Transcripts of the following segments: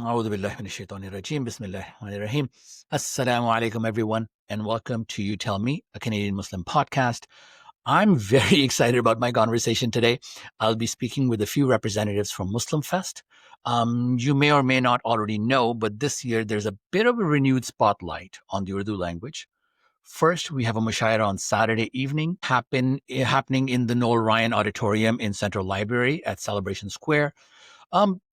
أعوذ بالله من الشيطان الرجيم. بسم الله الرحمن الرحيم. Assalamu alaikum, everyone, and welcome to You Tell Me, a Canadian Muslim podcast. I'm very excited about my conversation today. I'll be speaking with a few representatives from MuslimFest. You may or may not already know, but this year there's a bit of a renewed spotlight on the Urdu language. First, we have a Mushaera on Saturday evening happening in the Noel Ryan Auditorium in Central Library at Celebration Square.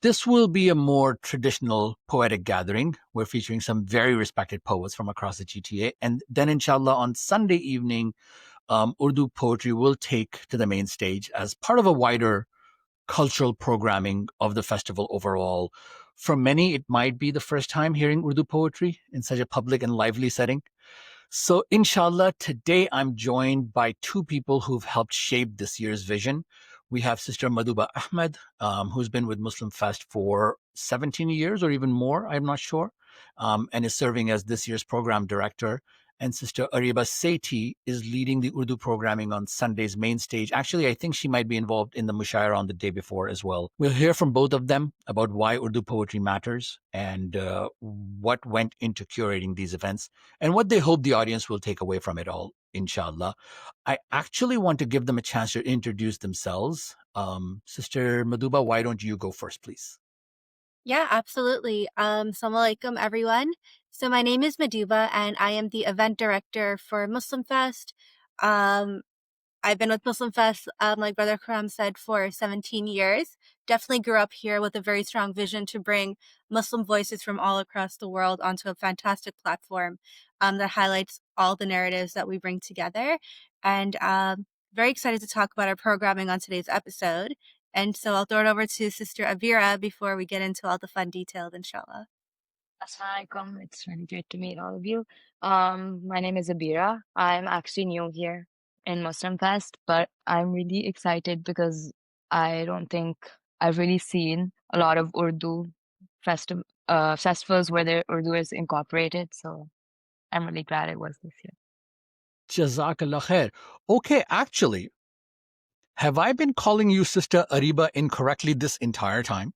This will be a more traditional poetic gathering. We're featuring some very respected poets from across the GTA. And then, inshallah, on Sunday evening, Urdu poetry will take to the main stage as part of a wider cultural programming of the festival overall. For many, it might be the first time hearing Urdu poetry in such a public and lively setting. So, inshallah, today I'm joined by two people who've helped shape this year's vision. We have Sister Maduba Ahmad, who's been with Muslim Fest for 17 years or even more, I'm not sure, and is serving as this year's program director. And Sister Abeerah Sethi is leading the Urdu programming on Sunday's main stage. Actually, I think she might be involved in the Mushaera on the day before as well. We'll hear from both of them about why Urdu poetry matters and what went into curating these events and what they hope the audience will take away from it all, inshallah. I actually want to give them a chance to introduce themselves. Sister Maduba, why don't you go first, please? Yeah, absolutely. Assalamu alaikum, everyone. So my name is Maduba, and I am the event director for MuslimFest. I've been with MuslimFest, like Brother Karam said, for 17 years. Definitely grew up here with a very strong vision to bring Muslim voices from all across the world onto a fantastic platform that highlights all the narratives that we bring together. And very excited to talk about our programming on today's episode. And so I'll throw it over to Sister Abeerah before we get into all the fun details, inshallah. Assalamualaikum. It's really great to meet all of you. My name is Abeerah. I'm actually new here in Muslim Fest, but I'm really excited because I don't think I've really seen a lot of Urdu festivals where the Urdu is incorporated. So I'm really glad it was this year. Jazakallah khair. Okay, actually, have I been calling you Sister Abeerah incorrectly this entire time?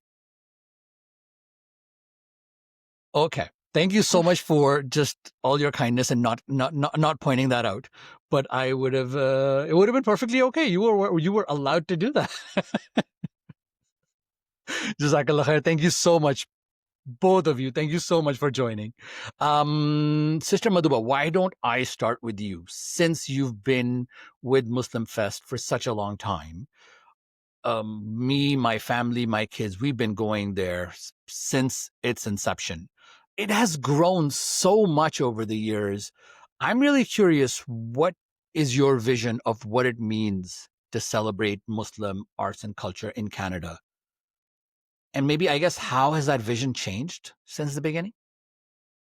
Okay. Thank you so much for just all your kindness and not pointing that out. But I would have it would have been perfectly okay. You were allowed to do that. Jazakallah khair. Thank you so much, both of you. Thank you so much for joining. Sister Maduba, why don't I start with you? Since you've been with Muslim Fest for such a long time, me, my family, my kids, we've been going there since its inception. It has grown so much over the years. I'm really curious, what is your vision of what it means to celebrate Muslim arts and culture in Canada? And maybe, I guess, how has that vision changed since the beginning?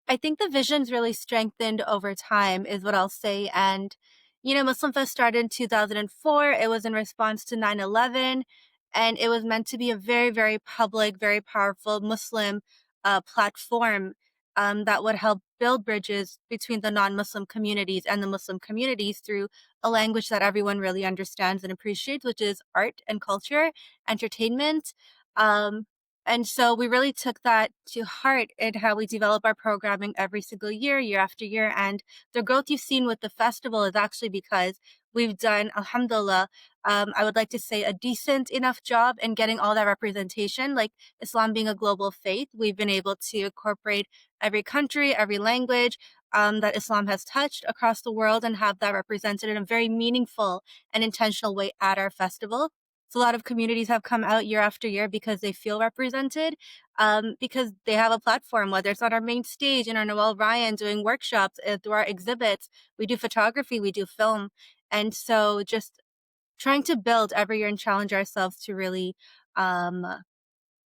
I think the vision's really strengthened over time, is what I'll say. And, Muslim Fest started in 2004. It was in response to 9/11, and it was meant to be a very, very public, very powerful Muslim platform that would help build bridges between the non-Muslim communities and the Muslim communities through a language that everyone really understands and appreciates, which is art and culture, entertainment. Um, and so we really took that to heart in how we develop our programming every single year, year after year. And the growth you've seen with the festival is actually because we've done, alhamdulillah, I would like to say a decent enough job in getting all that representation. Like Islam being a global faith, we've been able to incorporate every country, every language that Islam has touched across the world and have that represented in a very meaningful and intentional way at our festival. So a lot of communities have come out year after year because they feel represented, because they have a platform, whether it's on our main stage, in our Noel Ryan, doing workshops, through our exhibits. We do photography, we do film. And so just trying to build every year and challenge ourselves to really um,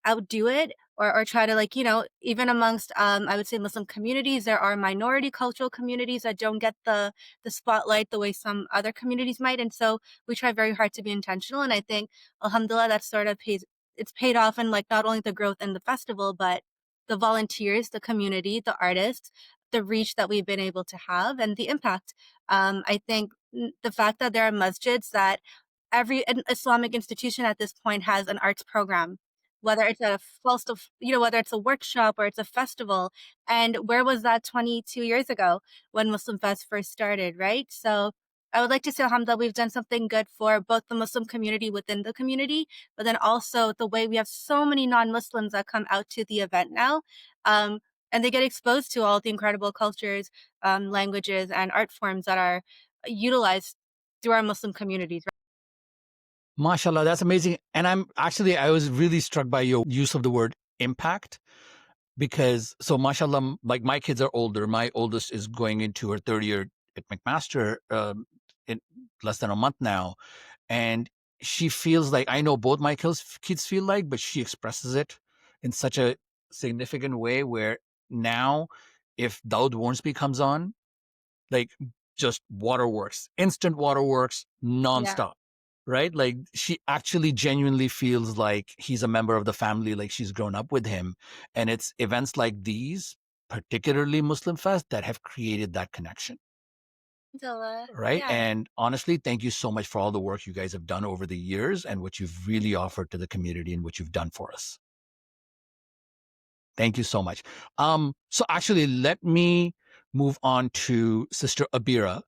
outdo it or try to, like, even amongst I would say Muslim communities, there are minority cultural communities that don't get the spotlight the way some other communities might. And so we try very hard to be intentional, and I think alhamdulillah that sort of it's paid off in, like, not only the growth in the festival, but the volunteers, the community, the artists, the reach that we've been able to have, and the impact. I think the fact that there are masjids, that every Islamic institution at this point has an arts program, whether it's a whether it's a workshop or it's a festival. And where was that 22 years ago when Muslim Fest first started, right? So I would like to say, alhamdulillah, we've done something good for both the Muslim community within the community, but then also the way we have so many non-Muslims that come out to the event now. And they get exposed to all the incredible cultures, languages, and art forms that are utilized through our Muslim communities. Mashallah, that's amazing. And I was really struck by your use of the word impact because, so mashallah, like my kids are older. My oldest is going into her third year at McMaster in less than a month now. And she feels like, I know both my kids feel like, but she expresses it in such a significant way where now if Daud Warnsby comes on, like just waterworks, instant waterworks, nonstop. Right? Like she actually genuinely feels like he's a member of the family, like she's grown up with him. And it's events like these, particularly Muslim Fest, that have created that connection. Right. Yeah. And honestly, thank you so much for all the work you guys have done over the years and what you've really offered to the community and what you've done for us. Thank you so much. So actually, let me move on to Sister Abeerah.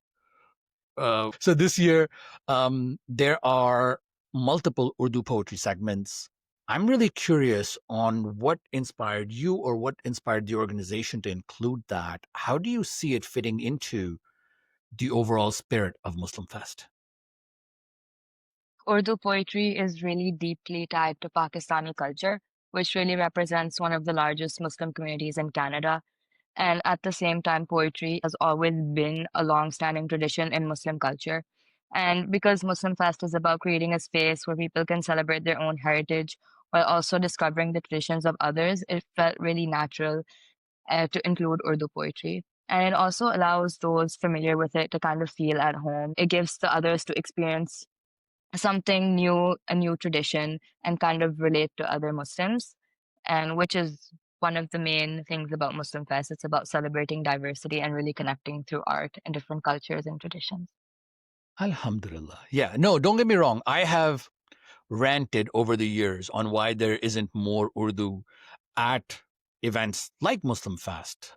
So this year, there are multiple Urdu poetry segments. I'm really curious on what inspired you or what inspired the organization to include that. How do you see it fitting into the overall spirit of Muslim Fest? Urdu poetry is really deeply tied to Pakistani culture, which really represents one of the largest Muslim communities in Canada. And at the same time, poetry has always been a long-standing tradition in Muslim culture. And because Muslim Fest is about creating a space where people can celebrate their own heritage while also discovering the traditions of others, it felt really natural to include Urdu poetry. And it also allows those familiar with it to kind of feel at home. It gives the others to experience something new, a new tradition, and kind of relate to other Muslims, and which is one of the main things about Muslim Fest. It's about celebrating diversity and really connecting through art and different cultures and traditions. Alhamdulillah. Yeah, no, don't get me wrong. I have ranted over the years on why there isn't more Urdu at events like Muslim Fest,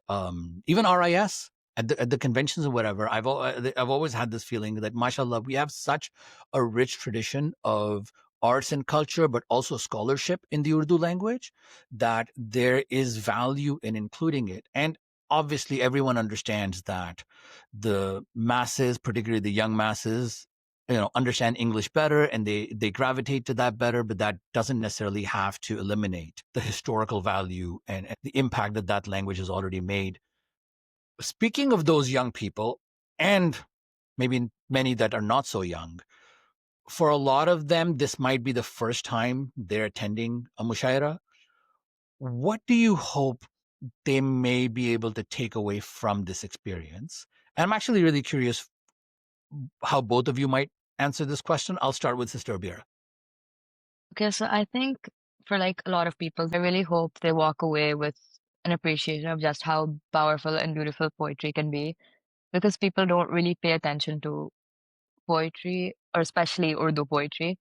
even RIS at the conventions or whatever. I've always had this feeling that, mashallah, we have such a rich tradition of arts and culture, but also scholarship in the Urdu language that there is value in including it. And obviously, everyone understands that the masses, particularly the young masses, understand English better and they gravitate to that better, but that doesn't necessarily have to eliminate the historical value and the impact that that language has already made. Speaking of those young people, and maybe many that are not so young, for a lot of them, this might be the first time they're attending a Mushaera. What do you hope they may be able to take away from this experience? And I'm actually really curious how both of you might answer this question. I'll start with Sister Abeerah. Okay, so I think for like a lot of people, I really hope they walk away with an appreciation of just how powerful and beautiful poetry can be, because people don't really pay attention to poetry, or especially Urdu poetry.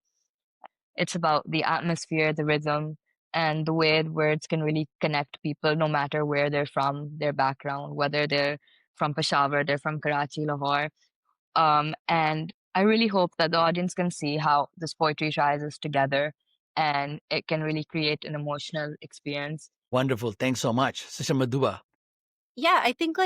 It's about the atmosphere, the rhythm, and the way words can really connect people no matter where they're from, their background, whether they're from Peshawar, they're from Karachi, Lahore. And I really hope that the audience can see how this poetry rises together and it can really create an emotional experience. Wonderful. Thanks so much. Sister Maduba. Yeah, I think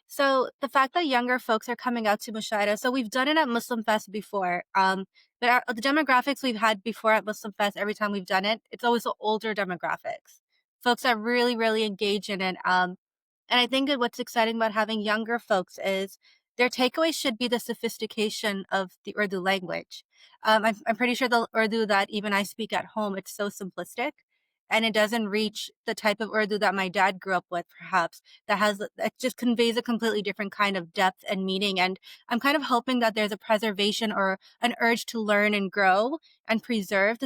so the fact that younger folks are coming out to Mushaera, so we've done it at Muslim Fest before. The demographics we've had before at Muslim Fest, every time we've done it, it's always the older demographics. Folks that really, really engage in it. And I think that what's exciting about having younger folks is their takeaway should be the sophistication of the Urdu language. I'm pretty sure the Urdu that even I speak at home, it's so simplistic and it doesn't reach the type of Urdu that my dad grew up with, perhaps, that just conveys a completely different kind of depth and meaning. And I'm kind of hoping that there's a preservation or an urge to learn and grow and preserve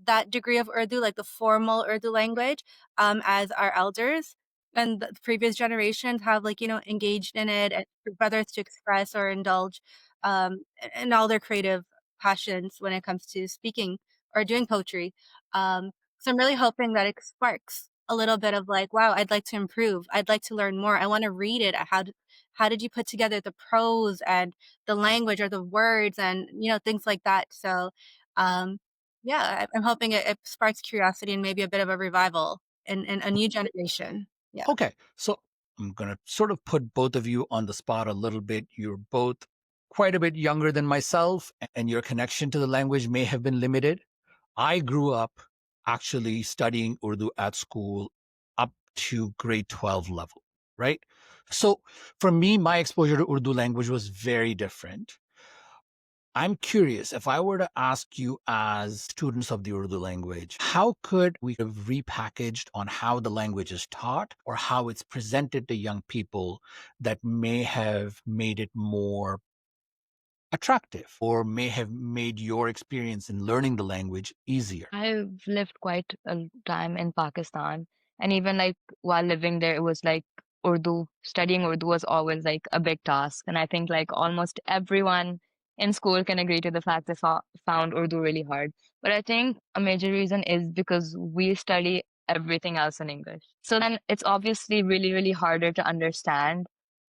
that degree of Urdu, like the formal Urdu language, as our elders and the previous generations have engaged in it, and whether it's to express or indulge in all their creative passions when it comes to speaking or doing poetry. So I'm really hoping that it sparks a little bit of like, wow, I'd like to improve. I'd like to learn more. I want to read it. How did you put together the prose and the language or the words and things like that. So um yeah, I'm hoping it sparks curiosity and maybe a bit of a revival in a new generation. Yeah. Okay, so I'm going to sort of put both of you on the spot a little bit. You're both quite a bit younger than myself, and your connection to the language may have been limited. I grew up actually studying Urdu at school up to grade 12 level, right? So for me, my exposure to Urdu language was very different. I'm curious, if I were to ask you as students of the Urdu language, how could we have repackaged on how the language is taught or how it's presented to young people that may have made it more attractive or may have made your experience in learning the language easier? I've lived quite a time in Pakistan, and even like while living there, it was like studying Urdu was always like a big task. And I think like almost everyone in school can agree to the fact they found Urdu really hard. But I think a major reason is because we study everything else in English. So then it's obviously really, really harder to understand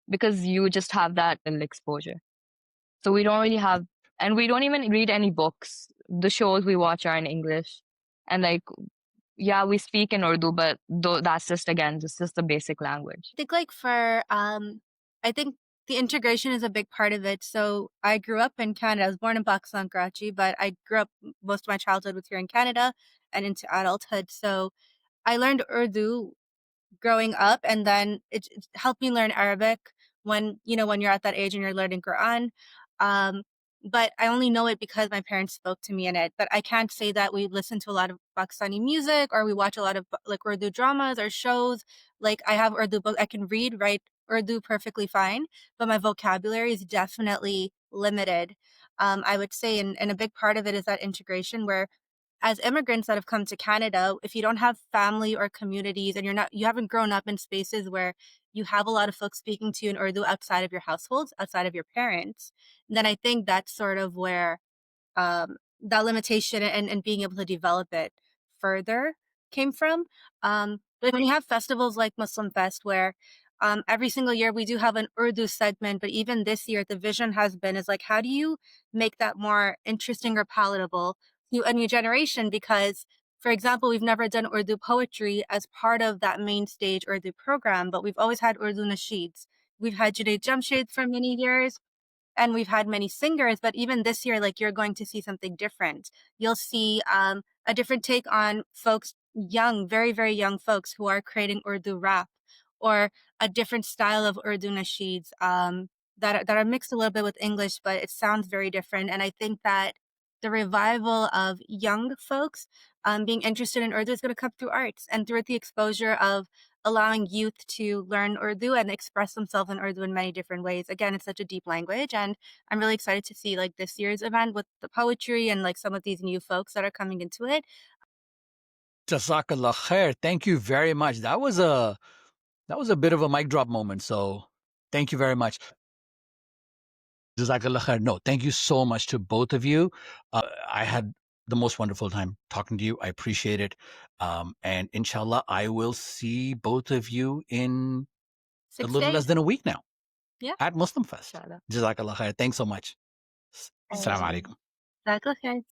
because you just have that little exposure. So we don't really have, and we don't even read any books. The shows we watch are in English. And like, yeah, we speak in Urdu, but that's just, again, just the basic language. I think like for I think the integration is a big part of it. So I grew up in Canada. I was born in Pakistan, Karachi, but I grew up most of my childhood was here in Canada and into adulthood. So I learned Urdu growing up, and then it helped me learn Arabic when when you're at that age and you're learning Quran. Um, but I only know it because my parents spoke to me in it. But I can't say that we listen to a lot of Pakistani music or we watch a lot of like Urdu dramas or shows. Like I have Urdu book, I can read, write Urdu perfectly fine, but my vocabulary is definitely limited. I would say, and a big part of it is that integration where as immigrants that have come to Canada, if you don't have family or communities and you haven't grown up in spaces where you have a lot of folks speaking to you in Urdu outside of your households, outside of your parents, then I think that's sort of where that limitation and being able to develop it further came from. But when you have festivals like Muslim Fest, where every single year we do have an Urdu segment, but even this year the vision has been is like, how do you make that more interesting or palatable to a new generation? Because, for example, we've never done Urdu poetry as part of that main stage Urdu program, but we've always had Urdu nasheeds. We've had Junaid Jamshed for many years and we've had many singers, but even this year, like you're going to see something different. You'll see a different take on folks, young, very, very young folks who are creating Urdu rap or a different style of Urdu nasheeds that are mixed a little bit with English, but it sounds very different. And I think that the revival of young folks being interested in Urdu is going to come through arts and through the exposure of allowing youth to learn Urdu and express themselves in Urdu in many different ways. Again, it's such a deep language, and I'm really excited to see like this year's event with the poetry and like some of these new folks that are coming into it. Jazakallah khair. Thank you very much. That was a bit of a mic drop moment. So thank you very much. Jazakallah khair. No, thank you so much to both of you. I had the most wonderful time talking to you. I appreciate it. And inshallah, I will see both of you in 6 a little less days. than a week now. Yeah. At MuslimFest. Inshallah. Jazakallah khair. Thanks so much. Thank Assalamu you. alaikum. Jazakallah khair.